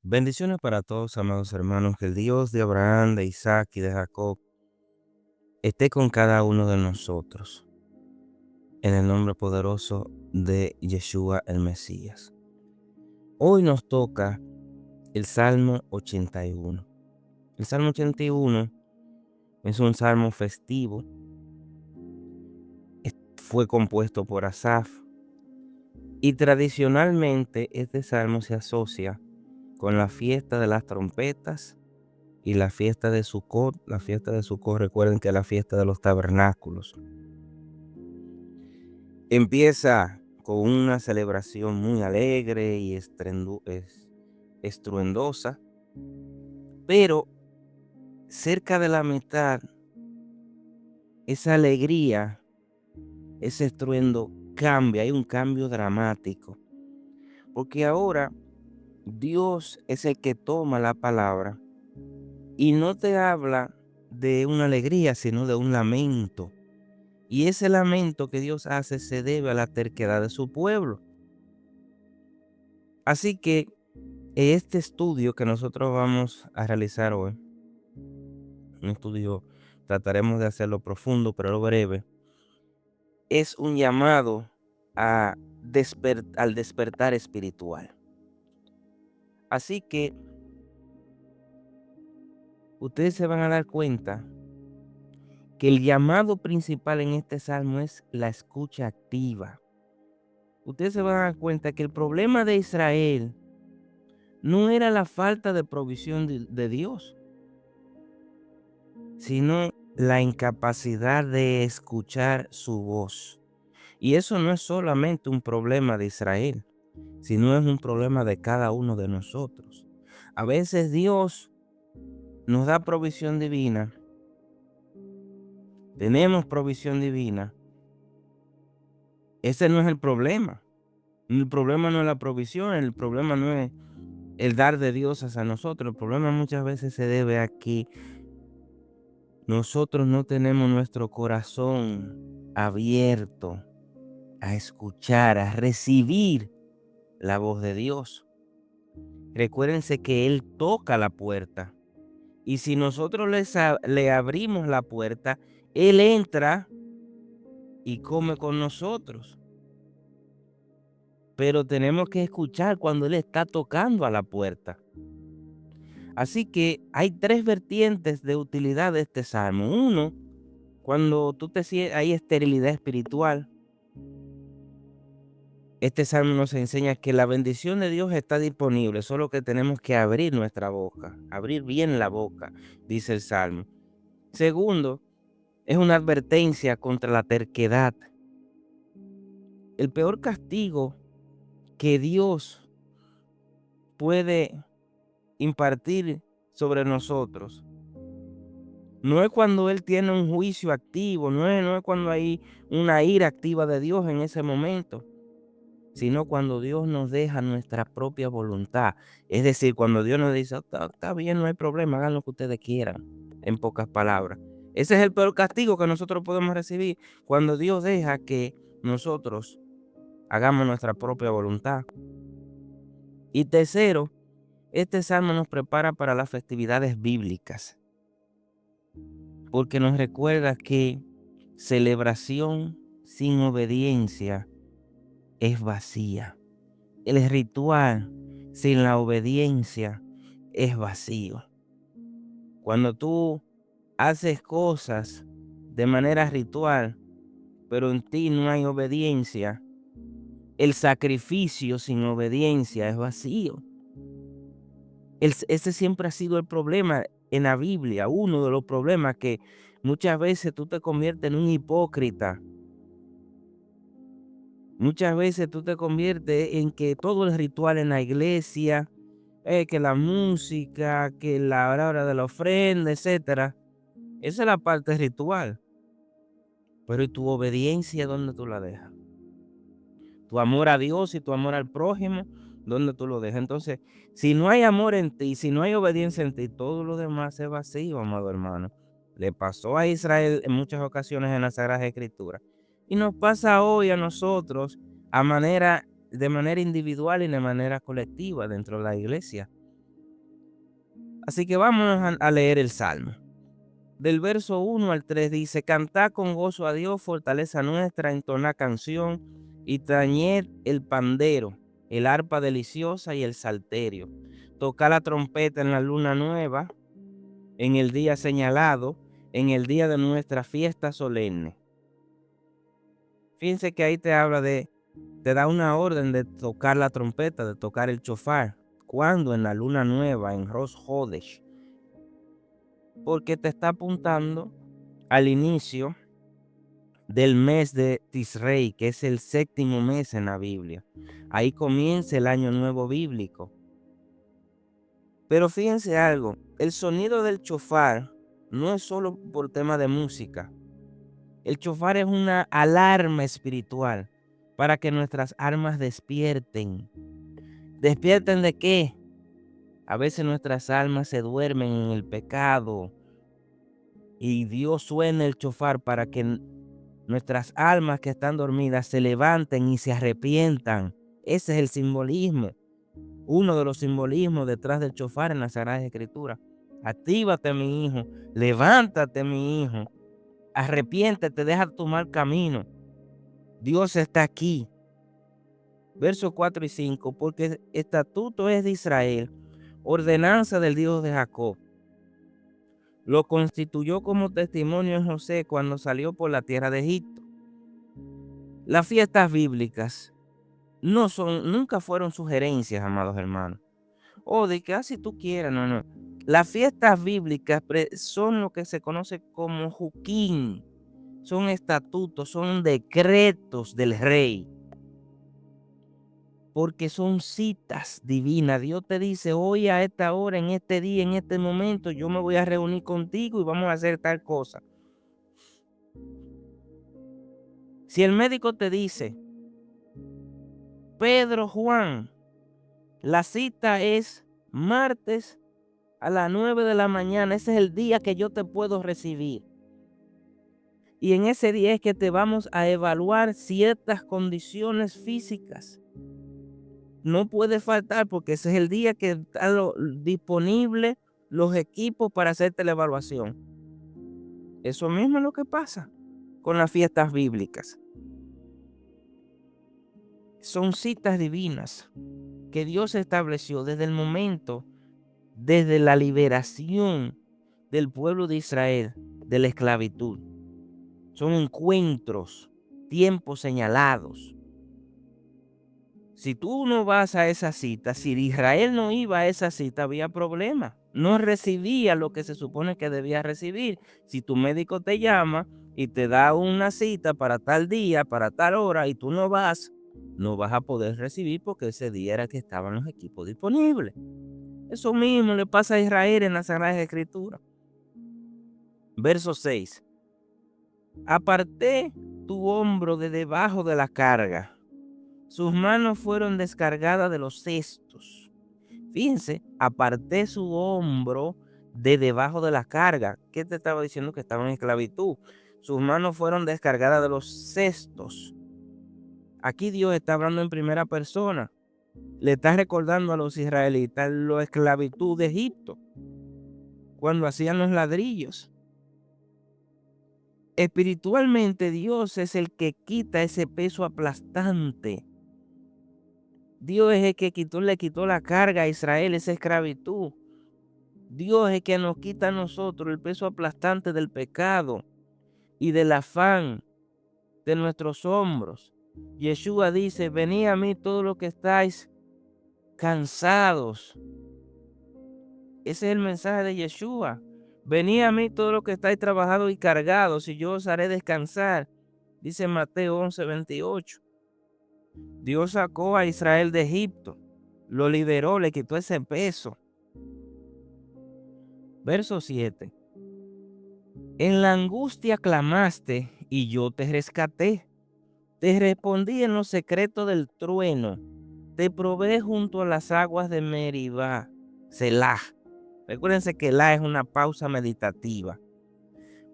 Bendiciones para todos, amados hermanos. Que el Dios de Abraham, de Isaac y de Jacob esté con cada uno de nosotros. En el nombre poderoso de Yeshua el Mesías. Hoy nos toca el Salmo 81. El Salmo 81 es un salmo festivo. Fue compuesto por Asaf. Y tradicionalmente este salmo se asocia con la fiesta de las trompetas y la fiesta de Sucot. La fiesta de Sucot, recuerden que es la fiesta de los tabernáculos. Empieza con una celebración muy alegre y estruendosa, pero cerca de la mitad, esa alegría, ese estruendo cambia, hay un cambio dramático, porque ahora Dios es el que toma la palabra y no te habla de una alegría, sino de un lamento. Y ese lamento que Dios hace se debe a la terquedad de su pueblo. Así que este estudio que nosotros vamos a realizar hoy, un estudio, trataremos de hacerlo profundo, pero breve, es un llamado al despertar espiritual. Así que ustedes se van a dar cuenta que el llamado principal en este salmo es la escucha activa. Ustedes se van a dar cuenta que el problema de Israel no era la falta de provisión de Dios, sino la incapacidad de escuchar su voz. Y eso no es solamente un problema de Israel, sino es un problema de cada uno de nosotros. A veces Dios nos da provisión divina, tenemos provisión divina. Ese no es el problema. El problema no es la provisión, el problema no es el dar de Dios hacia nosotros. El problema muchas veces se debe a que nosotros no tenemos nuestro corazón abierto a escuchar, a recibir la voz de Dios. Recuérdense que Él toca la puerta. Y si nosotros le abrimos la puerta, Él entra y come con nosotros. Pero tenemos que escuchar cuando Él está tocando a la puerta. Así que hay tres vertientes de utilidad de este salmo. Uno, cuando hay esterilidad espiritual. Este salmo nos enseña que la bendición de Dios está disponible, solo que tenemos que abrir nuestra boca, abrir bien la boca, dice el salmo. Segundo, es una advertencia contra la terquedad. El peor castigo que Dios puede impartir sobre nosotros no es cuando Él tiene un juicio activo, no es cuando hay una ira activa de Dios en ese momento, sino cuando Dios nos deja nuestra propia voluntad. Es decir, cuando Dios nos dice: Está bien, no hay problema, hagan lo que ustedes quieran", en pocas palabras. Ese es el peor castigo que nosotros podemos recibir, cuando Dios deja que nosotros hagamos nuestra propia voluntad. Y tercero, este salmo nos prepara para las festividades bíblicas, porque nos recuerda que celebración sin obediencia es vacía. El ritual sin la obediencia es vacío. Cuando tú haces cosas de manera ritual, pero en ti no hay obediencia, el sacrificio sin obediencia es vacío. Ese siempre ha sido el problema en la Biblia, uno de los problemas, que muchas veces tú te conviertes en un hipócrita. Muchas veces tú te conviertes en que todo el ritual en la iglesia, que la música, que la hora de la ofrenda, etcétera. Esa es la parte ritual. Pero ¿y tu obediencia dónde tú la dejas? Tu amor a Dios y tu amor al prójimo, ¿dónde tú lo dejas? Entonces, si no hay amor en ti, si no hay obediencia en ti, todo lo demás es vacío, amado hermano. Le pasó a Israel en muchas ocasiones en las Sagradas Escrituras. Y nos pasa hoy a nosotros de manera individual y de manera colectiva dentro de la iglesia. Así que vámonos a leer el Salmo. Del verso 1 al 3 dice: Cantad con gozo a Dios, fortaleza nuestra, entonad canción y tañed el pandero, el arpa deliciosa y el salterio. Tocad la trompeta en la luna nueva, en el día señalado, en el día de nuestra fiesta solemne. Fíjense que ahí te da una orden de tocar la trompeta, de tocar el chofar. ¿Cuándo? En la luna nueva, en Rosh Hodesh. Porque te está apuntando al inicio del mes de Tisrei, que es el séptimo mes en la Biblia. Ahí comienza el año nuevo bíblico. Pero fíjense algo, el sonido del chofar no es solo por tema de música. El chofar es una alarma espiritual para que nuestras almas despierten. ¿Despierten de qué? A veces nuestras almas se duermen en el pecado y Dios suena el chofar para que nuestras almas que están dormidas se levanten y se arrepientan. Ese es el simbolismo, uno de los simbolismos detrás del chofar en las Sagradas Escrituras. Actívate, mi hijo, levántate, mi hijo, arrepiéntete, deja tu mal camino. Dios está aquí. Versos 4 y 5, porque estatuto es de Israel, ordenanza del Dios de Jacob. Lo constituyó como testimonio en José cuando salió por la tierra de Egipto. Las fiestas bíblicas nunca fueron sugerencias, amados hermanos. O de que si tú quieras, no. Las fiestas bíblicas son lo que se conoce como juquín, son estatutos, son decretos del rey. Porque son citas divinas. Dios te dice: hoy a esta hora, en este día, en este momento, yo me voy a reunir contigo y vamos a hacer tal cosa. Si el médico te dice: Pedro Juan, la cita es martes a las 9 de la mañana, ese es el día que yo te puedo recibir. Y en ese día es que te vamos a evaluar ciertas condiciones físicas. No puede faltar porque ese es el día que están disponibles los equipos para hacerte la evaluación. Eso mismo es lo que pasa con las fiestas bíblicas. Son citas divinas que Dios estableció desde el momento, desde la liberación del pueblo de Israel de la esclavitud. Son encuentros, tiempos señalados. Si tú no vas a esa cita, si Israel no iba a esa cita, había problema. No recibía lo que se supone que debía recibir. Si tu médico te llama y te da una cita para tal día, para tal hora, y tú no vas, no vas a poder recibir porque ese día era que estaban los equipos disponibles. Eso mismo le pasa a Israel en las Sagradas Escrituras. Verso 6. Aparté tu hombro de debajo de la carga. Sus manos fueron descargadas de los cestos. Fíjense, aparté su hombro de debajo de la carga. ¿Qué te estaba diciendo? Que estaba en esclavitud. Sus manos fueron descargadas de los cestos. Aquí Dios está hablando en primera persona. Le está recordando a los israelitas la esclavitud de Egipto, cuando hacían los ladrillos. Espiritualmente, Dios es el que quita ese peso aplastante. Dios es el que le quitó la carga a Israel, esa esclavitud. Dios es el que nos quita a nosotros el peso aplastante del pecado y del afán de nuestros hombros. Yeshua dice: venid a mí todos los que estáis cansados. Ese es el mensaje de Yeshua. Venid a mí todos los que estáis trabajados y cargados, y yo os haré descansar. Dice Mateo 11:28. Dios sacó a Israel de Egipto, lo liberó, le quitó ese peso. Verso 7. En la angustia clamaste y yo te rescaté. Te respondí en los secretos del trueno. Te probé junto a las aguas de Meribá. Selah. Recuérdense que la es una pausa meditativa.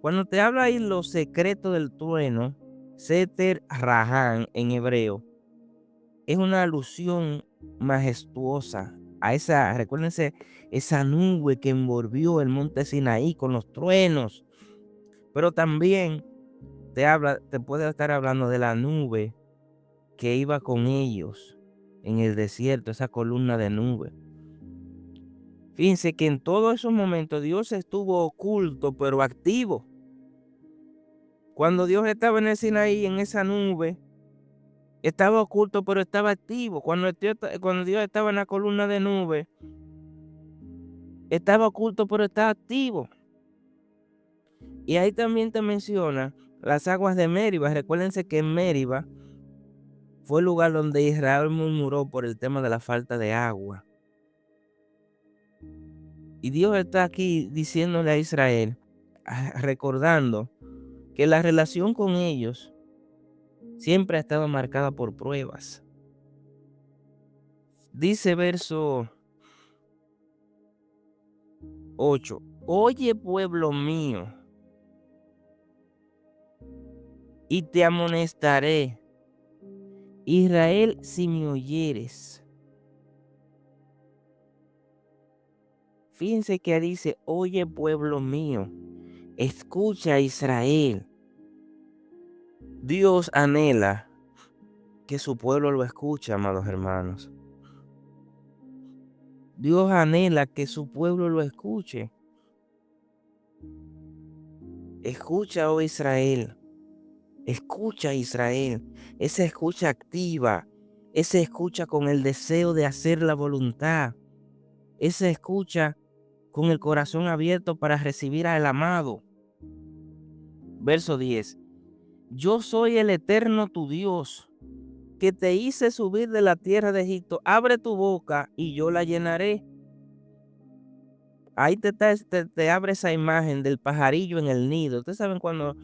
Cuando te habla ahí los secretos del trueno, Seter Rahan en hebreo, es una alusión majestuosa recuérdense, esa nube que envolvió el monte Sinaí con los truenos. Pero también te puede estar hablando de la nube que iba con ellos en el desierto, esa columna de nube. Fíjense que en todos esos momentos Dios estuvo oculto, pero activo. Cuando Dios estaba en el Sinaí, en esa nube, estaba oculto, pero estaba activo. Cuando Dios estaba en la columna de nube, estaba oculto, pero estaba activo. Y ahí también te menciona las aguas de Meriba. Recuérdense que en Meriba fue el lugar donde Israel murmuró por el tema de la falta de agua. Y Dios está aquí diciéndole a Israel, recordando que la relación con ellos siempre ha estado marcada por pruebas. Dice verso 8, oye pueblo mío, y te amonestaré, Israel, si me oyeres. Fíjense que dice, oye pueblo mío, escucha Israel. Dios anhela que su pueblo lo escuche, amados hermanos. Dios anhela que su pueblo lo escuche. Escucha, oh Israel. Escucha, Israel. Esa escucha activa. Esa escucha con el deseo de hacer la voluntad. Esa escucha con el corazón abierto para recibir al amado. Verso 10. Yo soy el eterno tu Dios, que te hice subir de la tierra de Egipto. Abre tu boca y yo la llenaré. Ahí te abre esa imagen del pajarillo en el nido. Ustedes saben cuando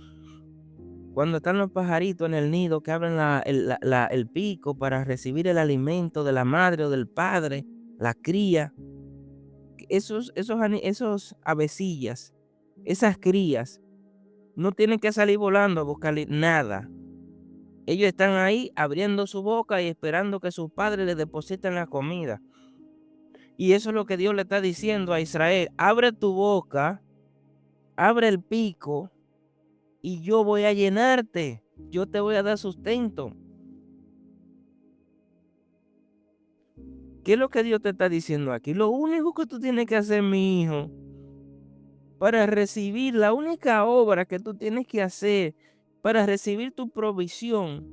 están los pajaritos en el nido que abren el pico para recibir el alimento de la madre o del padre, la cría. Esos avecillas, esas crías, no tienen que salir volando a buscarle nada. Ellos están ahí abriendo su boca y esperando que sus padres les depositen la comida. Y eso es lo que Dios le está diciendo a Israel. Abre tu boca, abre el pico y yo voy a llenarte. Yo te voy a dar sustento. ¿Qué es lo que Dios te está diciendo aquí? Lo único que tú tienes que hacer, mi hijo, para recibir la única obra que tú tienes que hacer para recibir tu provisión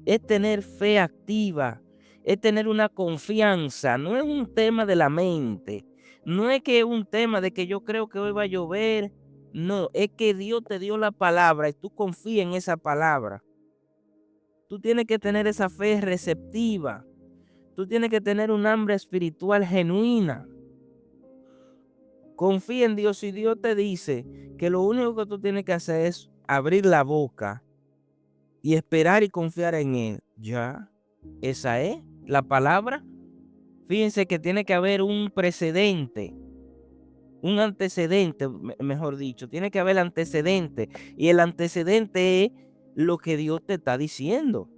es tener fe activa, es tener una confianza. No es un tema de la mente, no es que es un tema de que yo creo que hoy va a llover. No, es que Dios te dio la palabra y tú confías en esa palabra. Tú tienes que tener esa fe receptiva. Tú tienes que tener un hambre espiritual genuina. Confía en Dios y Dios te dice que lo único que tú tienes que hacer es abrir la boca y esperar y confiar en Él. Ya, esa es la palabra. Fíjense que tiene que haber un precedente, un antecedente, mejor dicho. Tiene que haber antecedente. Y el antecedente es lo que Dios te está diciendo.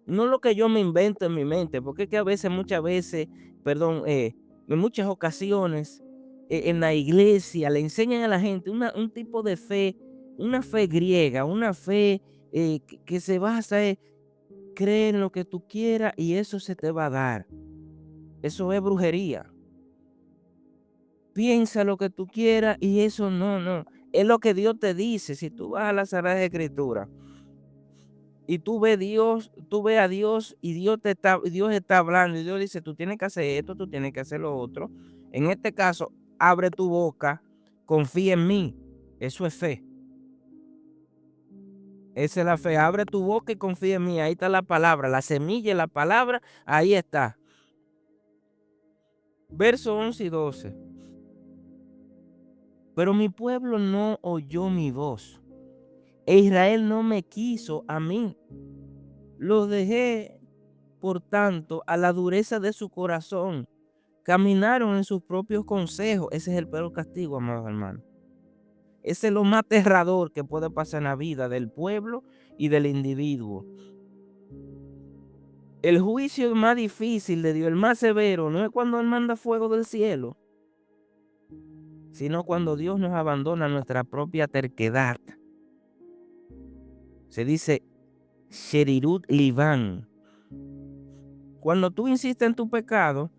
No lo que yo me invento en mi mente, porque es que a veces, en muchas ocasiones, en la iglesia le enseñan a la gente un tipo de fe, una fe griega, una fe que se basa en creer en lo que tú quieras y eso se te va a dar. Eso es brujería. Piensa lo que tú quieras y eso no. Es lo que Dios te dice. Si tú vas a las Sagradas Escrituras y tú ves a Dios y Dios está hablando y Dios dice, tú tienes que hacer esto, tú tienes que hacer lo otro. En este caso, abre tu boca, confía en mí. Eso es fe. Esa es la fe. Abre tu boca y confía en mí. Ahí está la palabra, la semilla y la palabra, ahí está. Verso 11 y 12. Pero mi pueblo no oyó mi voz, e Israel no me quiso a mí. Los dejé, por tanto, a la dureza de su corazón. Caminaron en sus propios consejos. Ese es el peor castigo, amados hermanos. Ese es lo más aterrador que puede pasar en la vida del pueblo y del individuo. El juicio más difícil de Dios, el más severo, no es cuando Él manda fuego del cielo, sino cuando Dios nos abandona nuestra propia terquedad. Se dice Sherirut Livan. Cuando tú insistes en tu pecado,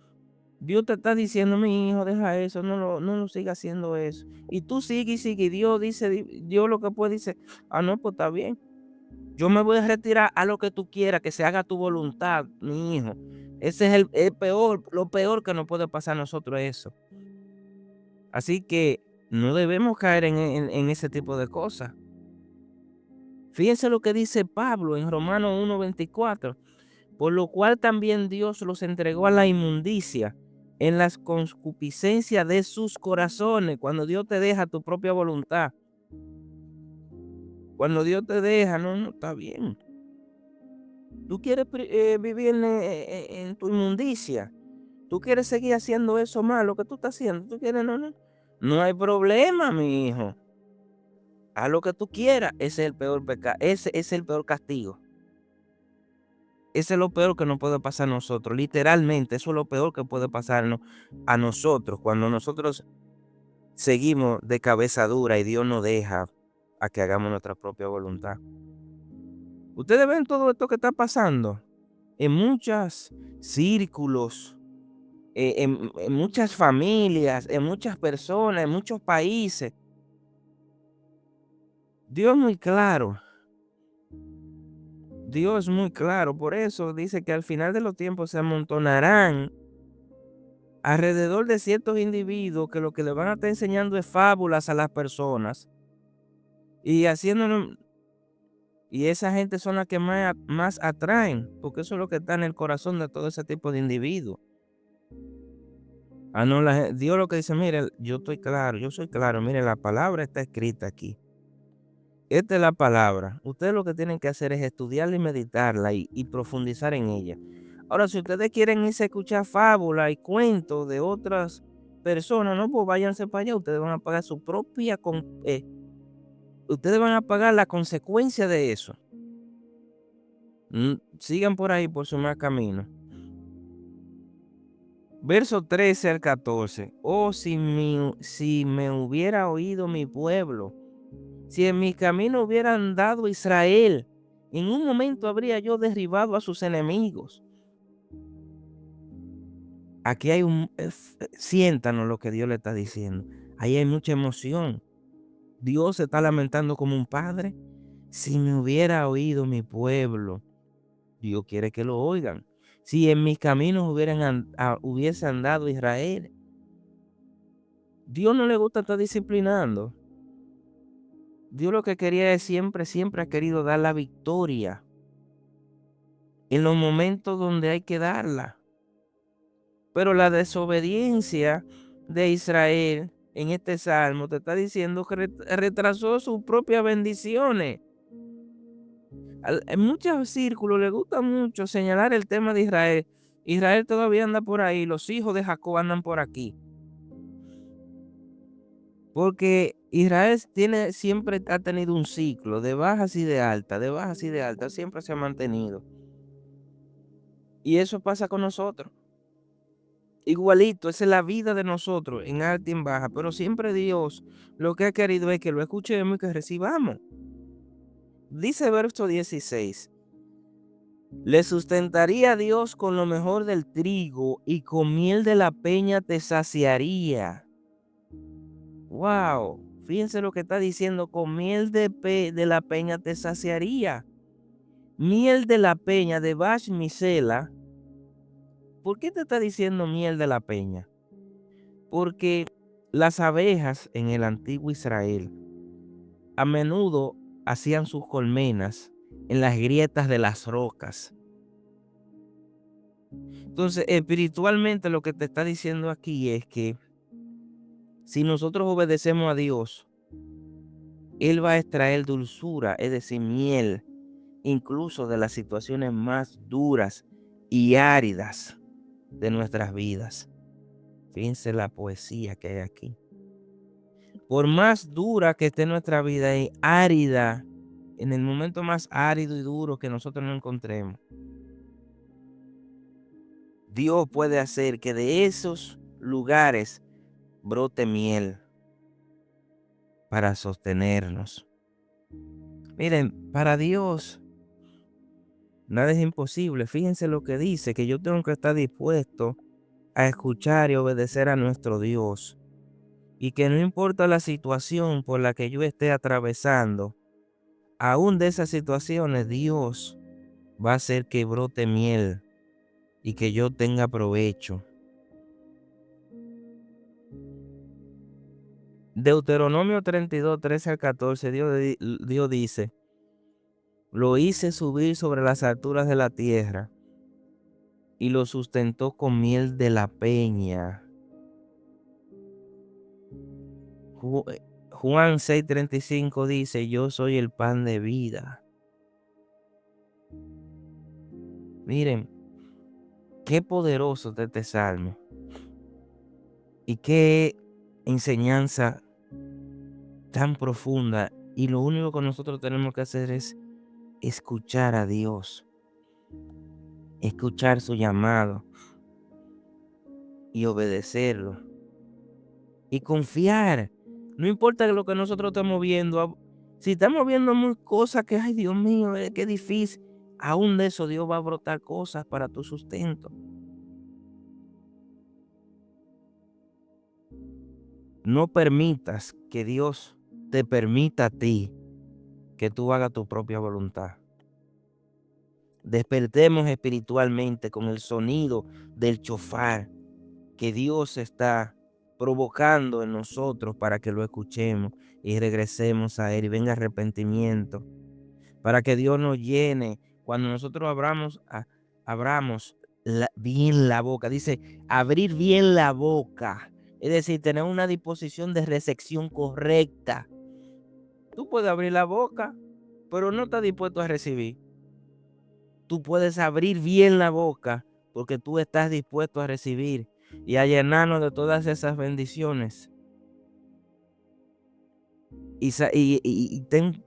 Dios te está diciendo, mi hijo, deja eso, no lo siga haciendo eso. Y tú sigue y sigue. Y Dios dice, Dios lo que puede dice, no, pues está bien. Yo me voy a retirar a lo que tú quieras, que se haga tu voluntad, mi hijo. Ese es el peor, lo peor que nos puede pasar a nosotros eso. Así que no debemos caer en ese tipo de cosas. Fíjense lo que dice Pablo en Romanos 1:24. Por lo cual también Dios los entregó a la inmundicia en las concupiscencias de sus corazones. Cuando Dios te deja tu propia voluntad. Cuando Dios te deja, no está bien. Tú quieres vivir en tu inmundicia. Tú quieres seguir haciendo eso malo que tú estás haciendo. Tú quieres, no hay problema, mi hijo. Haz lo que tú quieras. Ese es el peor pecado. Ese es el peor castigo. Ese es lo peor que nos puede pasar a nosotros. Literalmente, eso es lo peor que puede pasarnos a nosotros. Cuando nosotros seguimos de cabeza dura y Dios nos deja a que hagamos nuestra propia voluntad. Ustedes ven todo esto que está pasando en muchos círculos, en muchas familias, en muchas personas, en muchos países. Dios es muy claro. Dios es muy claro. Por eso dice que al final de los tiempos se amontonarán alrededor de ciertos individuos que lo que le van a estar enseñando es fábulas a las personas y haciéndolo. Y esa gente son las que más atraen, porque eso es lo que está en el corazón de todo ese tipo de individuos. No, Dios lo que dice, mire, yo estoy claro, yo soy claro, mire, la palabra está escrita aquí. Esta es la palabra. Ustedes lo que tienen que hacer es estudiarla y meditarla y profundizar en ella. Ahora, si ustedes quieren irse a escuchar fábulas y cuentos de otras personas, no, pues váyanse para allá. Ustedes van a pagar su propia, ustedes van a pagar la consecuencia de eso. Sigan por ahí, por su mal camino. Verso 13 al 14. Oh, si me hubiera oído mi pueblo, si en mi camino hubiera andado Israel, en un momento habría yo derribado a sus enemigos. Aquí hay siéntanos lo que Dios le está diciendo. Ahí hay mucha emoción. Dios se está lamentando como un padre. Si me hubiera oído mi pueblo, Dios quiere que lo oigan. Si en mis caminos hubiese andado Israel, Dios no le gusta estar disciplinando. Dios lo que quería es siempre ha querido dar la victoria en los momentos donde hay que darla. Pero la desobediencia de Israel en este salmo te está diciendo que retrasó sus propias bendiciones. En muchos círculos le gusta mucho señalar el tema de Israel. Israel todavía anda por ahí, los hijos de Jacob andan por aquí. Porque Israel siempre ha tenido un ciclo de bajas y de altas, siempre se ha mantenido. Y eso pasa con nosotros. Igualito, esa es la vida de nosotros, en alta y en baja, pero siempre Dios lo que ha querido es que lo escuchemos y que recibamos. Dice verso 16, le sustentaría Dios con lo mejor del trigo y con miel de la peña te saciaría. Wow, fíjense lo que está diciendo, con miel de la peña te saciaría. Miel de la peña de Bash Misela. ¿Por qué te está diciendo miel de la peña? Porque las abejas en el antiguo Israel a menudo hacían sus colmenas en las grietas de las rocas. Entonces, espiritualmente lo que te está diciendo aquí es que si nosotros obedecemos a Dios, Él va a extraer dulzura, es decir, miel, incluso de las situaciones más duras y áridas de nuestras vidas. Fíjense la poesía que hay aquí. Por más dura que esté nuestra vida y árida, en el momento más árido y duro que nosotros nos encontremos, Dios puede hacer que de esos lugares brote miel para sostenernos. Miren, para Dios nada es imposible. Fíjense lo que dice, que yo tengo que estar dispuesto a escuchar y obedecer a nuestro Dios. Y que no importa la situación por la que yo esté atravesando, aún de esas situaciones Dios va a hacer que brote miel y que yo tenga provecho. Deuteronomio 32, 13 al 14, Dios dice: lo hice subir sobre las alturas de la tierra y lo sustentó con miel de la peña. Juan 6:35 dice: yo soy el pan de vida. Miren, qué poderoso es este salmo. Y qué enseñanza tan profunda. Y lo único que nosotros tenemos que hacer es escuchar a Dios, escuchar su llamado y obedecerlo. Y confiar. No importa lo que nosotros estamos viendo. Si estamos viendo cosas que, ay Dios mío, qué difícil. Aún de eso Dios va a brotar cosas para tu sustento. No permitas que Dios te permita a ti que tú hagas tu propia voluntad. Despertemos espiritualmente con el sonido del chofar que Dios está provocando en nosotros para que lo escuchemos y regresemos a Él y venga arrepentimiento, para que Dios nos llene. Cuando nosotros abramos bien la boca, dice abrir bien la boca, es decir, tener una disposición de recepción correcta. Tú puedes abrir la boca, pero no estás dispuesto a recibir. Tú puedes abrir bien la boca porque tú estás dispuesto a recibir y a llenarnos de todas esas bendiciones.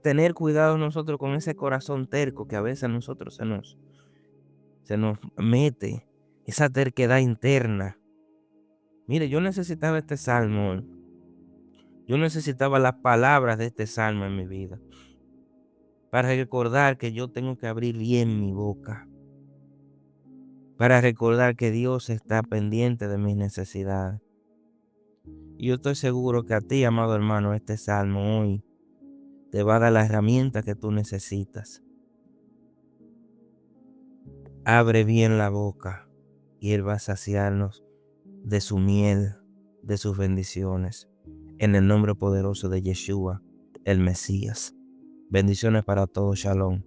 Tener cuidado nosotros con ese corazón terco que a veces a nosotros se nos mete, esa terquedad interna. Mire, yo necesitaba este salmo hoy. Yo necesitaba las palabras de este salmo en mi vida para recordar que yo tengo que abrir bien mi boca, para recordar que Dios está pendiente de mis necesidades. Y yo estoy seguro que a ti, amado hermano, este salmo hoy te va a dar la herramienta que tú necesitas. Abre bien la boca y Él va a saciarnos de su miel, de sus bendiciones. En el nombre poderoso de Yeshua, el Mesías. Bendiciones para todos. Shalom.